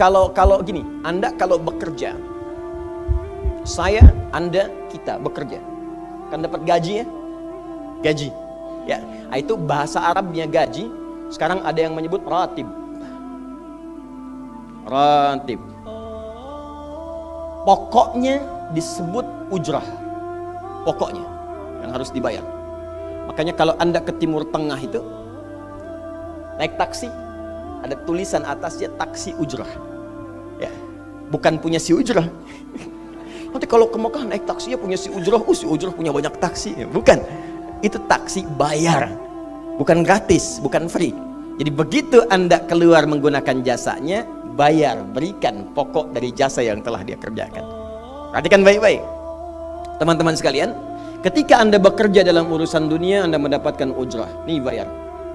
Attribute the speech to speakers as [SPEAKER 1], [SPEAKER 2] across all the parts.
[SPEAKER 1] kalau gini, Anda kalau bekerja, saya, Anda, kita bekerja, kan dapat gaji ya? Gaji. Ya, itu bahasa Arabnya gaji. Sekarang ada yang menyebut ratib. Ratib. Pokoknya disebut ujrah. Pokoknya yang harus dibayar. Makanya kalau Anda ke Timur Tengah itu naik taksi, ada tulisan atasnya taksi ujrah. Ya, bukan punya si ujrah. Nanti kalau ke Mekah naik taksinya punya si ujrah, si ujrah punya banyak taksi. Ya, bukan. Itu taksi bayar, bukan gratis, bukan free. Jadi begitu Anda keluar menggunakan jasanya, bayar, berikan pokok dari jasa yang telah dia kerjakan. Perhatikan baik-baik, teman-teman sekalian. Ketika Anda bekerja dalam urusan dunia, Anda mendapatkan ujrah. Nih bayar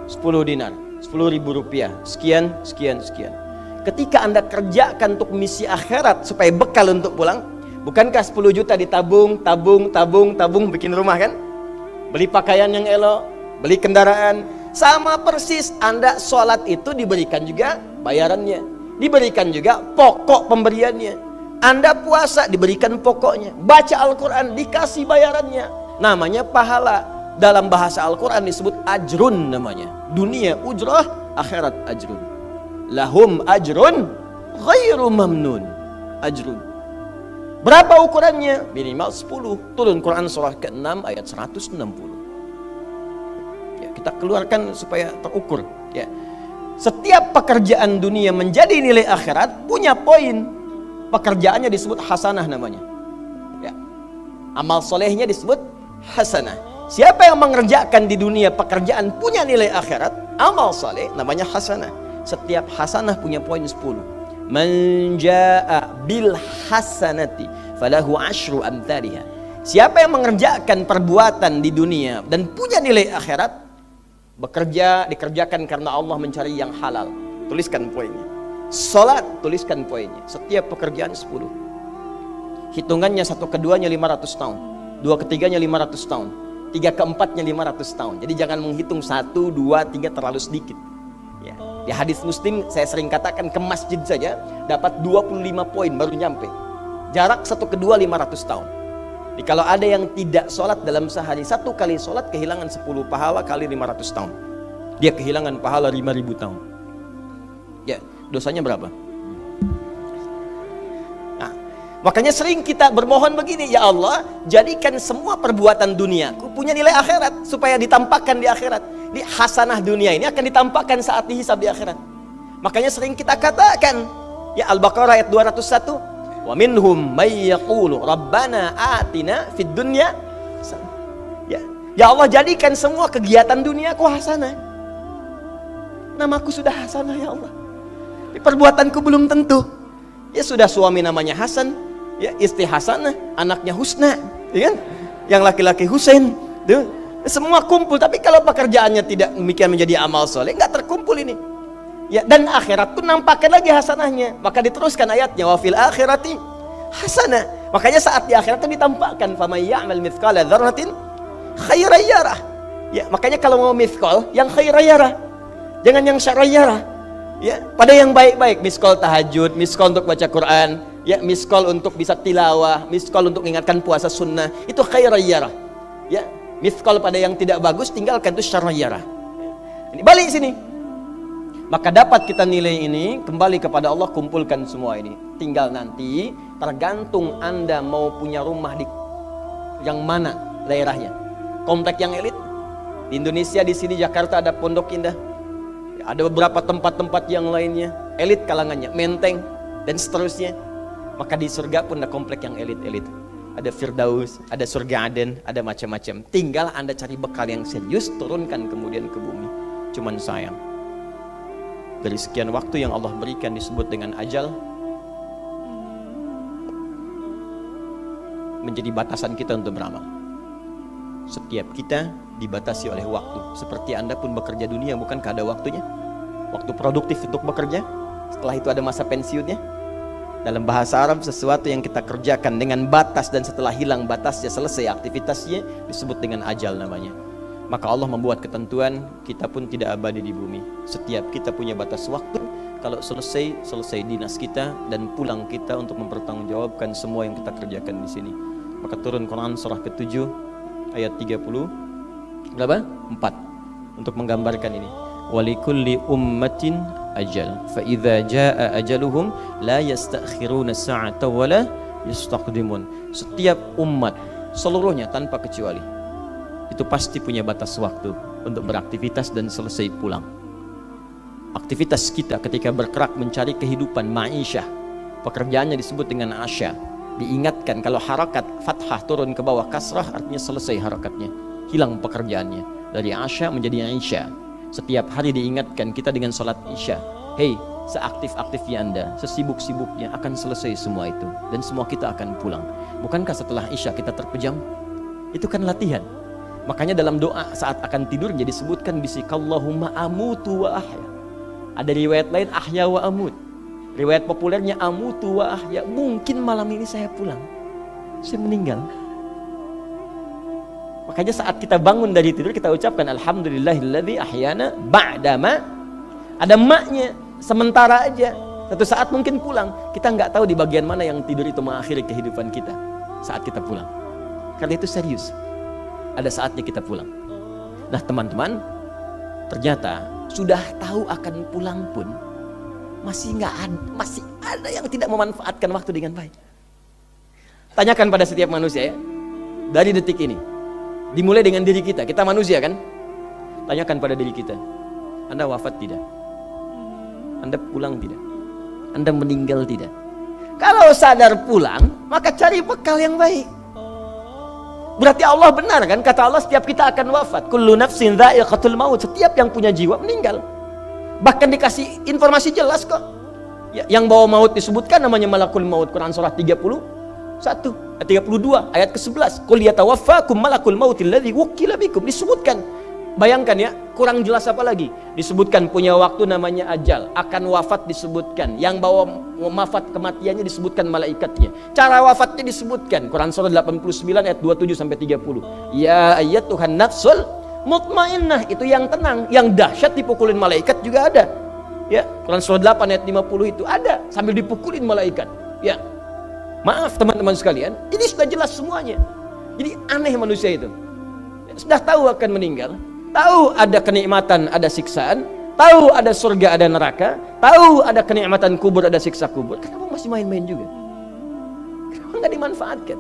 [SPEAKER 1] 10 dinar, 10.000 rupiah, sekian, sekian, sekian. Ketika Anda kerjakan untuk misi akhirat supaya bekal untuk pulang, bukankah 10 juta ditabung, tabung, bikin rumah kan? Beli pakaian yang elok, beli kendaraan. Sama persis Anda sholat itu diberikan juga bayarannya, diberikan juga pokok pemberiannya. Anda puasa diberikan pokoknya, baca Al-Quran dikasih bayarannya. Namanya pahala. Dalam bahasa Al-Quran disebut ajrun namanya. Dunia ujrah, akhirat ajrun. Lahum ajrun ghairu mamnun. Ajrun. Berapa ukurannya? Minimal 10. Turun Quran surah ke-6 ayat 160. Ya, kita keluarkan supaya terukur. Ya. Setiap pekerjaan dunia menjadi nilai akhirat punya poin. Pekerjaannya disebut hasanah namanya. Ya. Amal solehnya disebut hasanah. Siapa yang mengerjakan di dunia pekerjaan punya nilai akhirat, amal soleh namanya hasanah. Setiap hasanah punya poin 10. Man jaa bil hasanati falahu asyru amthaliha. Siapa yang mengerjakan perbuatan di dunia dan punya nilai akhirat, bekerja dikerjakan karena Allah mencari yang halal. Tuliskan poinnya. Salat, tuliskan poinnya. Setiap pekerjaan 10. Hitungannya 1 keduanya 500 tahun, 2 ketiganya 500 tahun, 3 keempatnya 500 tahun. Jadi jangan menghitung 1, 2, 3 terlalu sedikit. Di hadis Muslim saya sering katakan ke masjid saja dapat 25 poin baru nyampe. Jarak 1 kedua 500 tahun. Jadi kalau ada yang tidak sholat dalam sehari, 1 kali sholat kehilangan 10 pahala kali 500 tahun. Dia kehilangan pahala 5.000 tahun. Ya, dosanya berapa? Nah, makanya sering kita bermohon begini, ya Allah, jadikan semua perbuatan duniaku punya nilai akhirat supaya ditampakkan di akhirat. Di hasanah dunia ini akan ditampakkan saat dihisab di akhirat. Makanya sering kita katakan, ya Al-Baqarah ayat 201, wa minhum may yaqulu rabbana atina fid dunya. Ya Allah, jadikan semua kegiatan duniaku hasanah. Namaku sudah hasanah ya Allah. Tapi perbuatanku belum tentu. Ya sudah suami namanya Hasan, ya istri hasanah, anaknya Husna, ya kan? Yang laki-laki Husain, tuh. Semua kumpul, tapi kalau pekerjaannya tidak demikian menjadi amal soleh, nggak terkumpul ini. Ya, dan akhirat pun nampakkan lagi hasanahnya. Maka diteruskan ayatnya, wa fil akhirati hasanah. Makanya saat di akhirat itu ditampakkan, faman ya'mal mithqala dzarratin khairan yarah. Ya, makanya kalau mau mithqal, yang khairan yarah. Jangan yang syarran yarah. Ya, pada yang baik-baik, miskol tahajud, miskol untuk baca Quran, ya, miskol untuk bisa tilawah, miskol untuk mengingatkan puasa sunnah, itu khairan yarah. Ya, mithqal pada yang tidak bagus tinggalkan, itu syarran yarah. Ini balik sini. Maka dapat kita nilai ini kembali kepada Allah, kumpulkan semua ini. Tinggal nanti tergantung Anda mau punya rumah di yang mana daerahnya. Komplek yang elit. Di Indonesia di sini Jakarta ada Pondok Indah. Ada beberapa tempat-tempat yang lainnya, elit kalangannya, Menteng dan seterusnya. Maka di surga pun ada komplek yang elit-elit. Ada Firdaus, ada surga Aden, ada macam-macam. Tinggal Anda cari bekal yang serius, turunkan kemudian ke bumi. Cuman sayang, dari sekian waktu yang Allah berikan disebut dengan ajal, menjadi batasan kita untuk beramal. Setiap kita dibatasi oleh waktu. Seperti Anda pun bekerja dunia, bukankah ada waktunya? Waktu produktif untuk bekerja, setelah itu ada masa pensiunnya. Dalam bahasa Arab, sesuatu yang kita kerjakan dengan batas dan setelah hilang batasnya, selesai aktivitasnya, disebut dengan ajal namanya. Maka Allah membuat ketentuan, kita pun tidak abadi di bumi. Setiap kita punya batas waktu. kalau selesai dinas kita dan pulang kita untuk mempertanggungjawabkan semua yang kita kerjakan di sini. Maka turun Quran surah ke-7 ayat 30 berapa? 4 untuk menggambarkan ini. Walikulli ummatin ajal fa idza jaa ajaluhum la yastakhiruna sa'atan wa la yastaqdimun. Setiap umat seluruhnya tanpa kecuali itu pasti punya batas waktu untuk beraktivitas dan selesai pulang. Aktivitas kita ketika bergerak mencari kehidupan ma'isyah, pekerjaannya disebut dengan asya. Diingatkan kalau harakat fathah turun ke bawah kasrah artinya selesai harakatnya, hilang pekerjaannya. Dari asya menjadi isya. Setiap hari diingatkan kita dengan sholat isya. Hei, seaktif-aktifnya Anda, sesibuk-sibuknya akan selesai semua itu. Dan semua kita akan pulang. Bukankah setelah isya kita terpejam? Itu kan latihan. Makanya dalam doa saat akan tidur jadi disebutkan bisikallahumma amutu wa ahya. Ada riwayat lain ahya wa amut. Riwayat populernya amutu wa ahya. Mungkin malam ini saya pulang, saya meninggal. Makanya saat kita bangun dari tidur kita ucapkan alhamdulillahilladzi ahyana ba'dama. Ada maknya, sementara aja. Satu saat mungkin pulang. Kita nggak tahu di bagian mana yang tidur itu mengakhiri kehidupan kita saat kita pulang. Karena itu serius. Ada saatnya kita pulang. Nah teman-teman, ternyata sudah tahu akan pulang pun masih ada yang tidak memanfaatkan waktu dengan baik. Tanyakan pada setiap manusia ya, dari detik ini, dimulai dengan diri kita manusia kan? Tanyakan pada diri kita, Anda wafat tidak? Anda pulang tidak? Anda meninggal tidak? Kalau sadar pulang, maka cari bekal yang baik. Berarti Allah benar kan? Kata Allah setiap kita akan wafat. Kullu nafsin dha'iqatul maut. Setiap yang punya jiwa meninggal. Bahkan dikasih informasi jelas kok. Yang bawa maut disebutkan namanya malakul maut. Quran surah 32 ayat ke-11. Qul yatawaffakum malakul mautil ladzi wukkila bikum. Disebutkan. Bayangkan ya, kurang jelas apa lagi? Disebutkan punya waktu namanya ajal, akan wafat disebutkan, yang bawa wafat kematiannya disebutkan malaikatnya. Cara wafatnya disebutkan. Quran surah 89 ayat 27 sampai 30. Ya ayyatuhan nafsul mutmainnah, itu yang tenang, yang dahsyat dipukulin malaikat juga ada. Ya, Quran surah 8 ayat 50 itu ada sambil dipukulin malaikat. Ya. Maaf teman-teman sekalian, ini sudah jelas semuanya. Jadi aneh manusia itu. Sudah tahu akan meninggal, tahu ada kenikmatan, ada siksaan, tahu ada surga, ada neraka, tahu ada kenikmatan kubur, ada siksa kubur. Kenapa masih main-main juga? Kenapa nggak dimanfaatkan?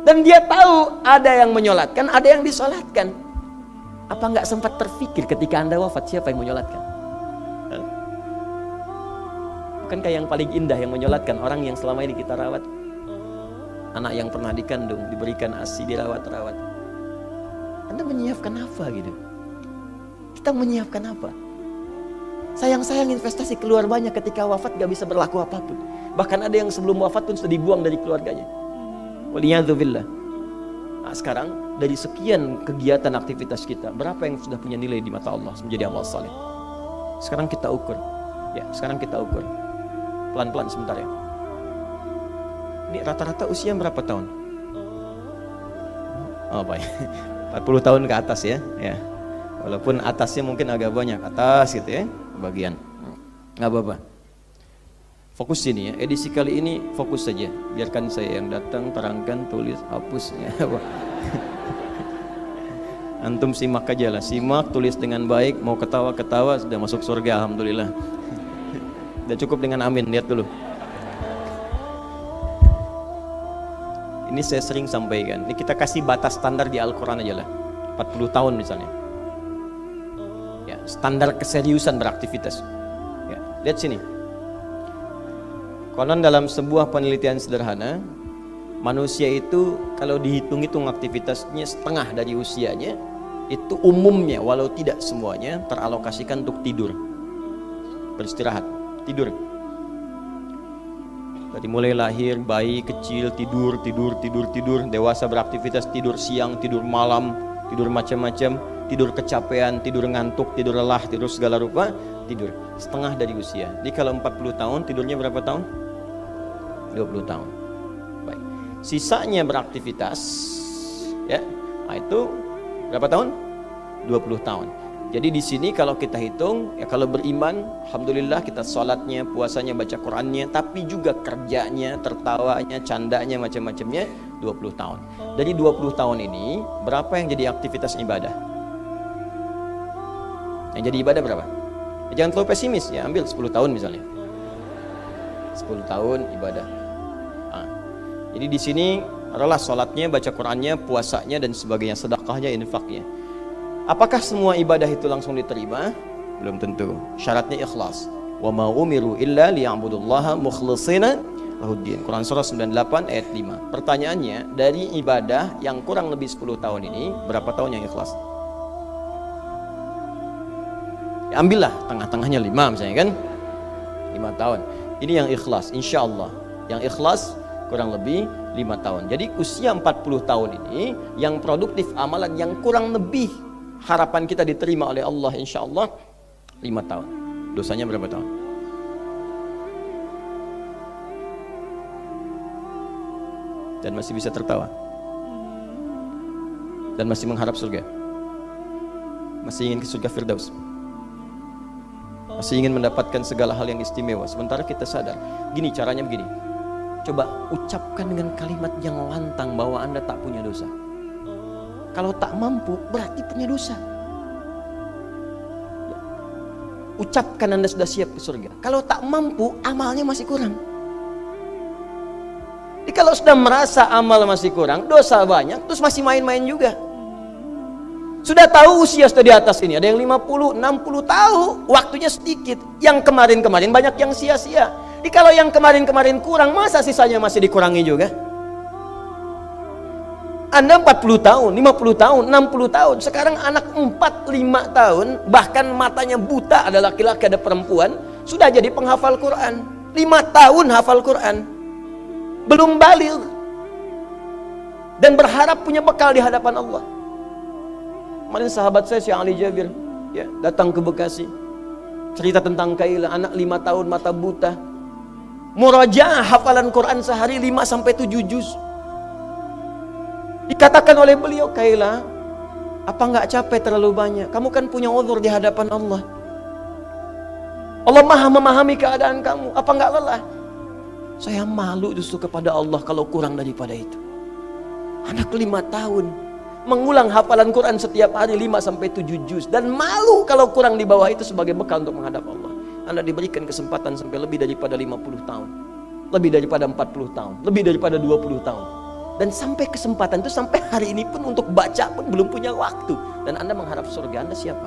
[SPEAKER 1] Dan dia tahu ada yang menyolatkan, ada yang disolatkan. Apa nggak sempat terfikir ketika Anda wafat siapa yang menyolatkan? Bukankah yang paling indah yang menyolatkan orang yang selama ini kita rawat? Anak yang pernah dikandung, diberikan ASI, dirawat-rawat. Anda menyiapkan apa gitu? Kita menyiapkan apa? Sayang-sayang investasi keluar banyak ketika wafat gak bisa berlaku apapun. Bahkan ada yang sebelum wafat pun sudah dibuang dari keluarganya. Waliyadzubillah. Nah, sekarang dari sekian kegiatan aktivitas kita, berapa yang sudah punya nilai di mata Allah menjadi amal saleh? Sekarang kita ukur. Ya, sekarang kita ukur. Pelan-pelan sebentar ya. Ini rata-rata usia berapa tahun? Oh baik, 40 tahun ke atas ya. Ya. Walaupun atasnya mungkin agak banyak, atas gitu ya, bagian. Nggak apa-apa. Fokus sini ya, edisi kali ini fokus saja. Biarkan saya yang datang, terangkan, tulis, hapus ya. Antum simak aja lah, simak, tulis dengan baik, mau ketawa-ketawa, sudah masuk surga, alhamdulillah. Udah cukup dengan amin, lihat dulu. Ini saya sering sampaikan, ini kita kasih batas standar di Al-Quran aja lah, 40 tahun misalnya. Ya, standar keseriusan beraktivitas. Ya, lihat sini. Konon dalam sebuah penelitian sederhana, manusia itu kalau dihitung-hitung aktivitasnya setengah dari usianya, itu umumnya walau tidak semuanya teralokasikan untuk tidur, beristirahat, tidur. Dari mulai lahir, bayi kecil tidur, dewasa beraktivitas, tidur siang, tidur malam, tidur macam-macam, tidur kecapean, tidur ngantuk, tidur lelah, tidur segala rupa, tidur. Setengah dari usia. Jadi kalau 40 tahun, tidurnya berapa tahun? 20 tahun. Baik. Sisanya beraktivitas, ya. Nah itu berapa tahun? 20 tahun. Jadi di sini kalau kita hitung, ya kalau beriman, alhamdulillah kita sholatnya, puasanya, baca Qurannya, tapi juga kerjanya, tertawanya, candanya, macam-macamnya 20 tahun. Dari 20 tahun ini, berapa yang jadi aktivitas ibadah? Yang jadi ibadah berapa? Ya, jangan terlalu pesimis ya, ambil 10 tahun misalnya. 10 tahun ibadah. Nah, jadi di sini adalah sholatnya, baca Qurannya, puasanya, dan sebagainya, sedekahnya, infaknya. Apakah semua ibadah itu langsung diterima? Belum tentu. Syaratnya ikhlas. Wa ma umiru illa liya'budullaha mukhlishina lahuddin. Quran surah 98 ayat 5. Pertanyaannya, dari ibadah yang kurang lebih 10 tahun ini, berapa tahun yang ikhlas? Ya, ambillah tengah-tengahnya 5 misalnya kan. 5 tahun. Ini yang ikhlas, insya Allah. Yang ikhlas kurang lebih 5 tahun. Jadi usia 40 tahun ini yang produktif amalan yang kurang lebih harapan kita diterima oleh Allah insya Allah 5 tahun. Dosanya berapa tahun? Dan masih bisa tertawa. Dan masih mengharap surga. Masih ingin ke surga Firdaus. Masih ingin mendapatkan segala hal yang istimewa. Sementara kita sadar, gini caranya begini. Coba ucapkan dengan kalimat yang lantang bahwa Anda tak punya dosa. Kalau tak mampu, berarti punya dosa. Ucapkan Anda sudah siap ke surga. Kalau tak mampu, amalnya masih kurang. Jadi kalau sudah merasa amal masih kurang, dosa banyak, terus masih main-main juga. Sudah tahu usia sudah di atas ini, ada yang 50, 60 tahu, waktunya sedikit. Yang kemarin-kemarin banyak yang sia-sia. Jadi kalau yang kemarin-kemarin kurang, masa sisanya masih dikurangi juga? Anda 40 tahun, 50 tahun, 60 tahun. Sekarang anak 4, 5 tahun, bahkan matanya buta, ada laki-laki, ada perempuan, sudah jadi penghafal Quran. 5 tahun hafal Quran. Belum baligh. Dan berharap punya bekal di hadapan Allah. Kemarin sahabat saya, Syekh Ali Jabir, ya, datang ke Bekasi. Cerita tentang Kaila, anak 5 tahun, mata buta. Murajaah hafalan Quran sehari 5-7 juz. Dikatakan oleh beliau, Kaila, apa enggak capek terlalu banyak? Kamu kan punya uzur di hadapan Allah. Allah Maha memahami keadaan kamu. Apa enggak lelah? Saya malu justru kepada Allah kalau kurang daripada itu. Anak 5 tahun mengulang hafalan Quran setiap hari 5-7 juz, dan malu kalau kurang di bawah itu sebagai bekal untuk menghadap Allah. Anda diberikan kesempatan sampai lebih daripada 50 tahun, lebih daripada 40 tahun, lebih daripada 20 tahun. Dan sampai kesempatan itu, sampai hari ini pun untuk baca pun belum punya waktu. Dan Anda mengharap surga, Anda siapa?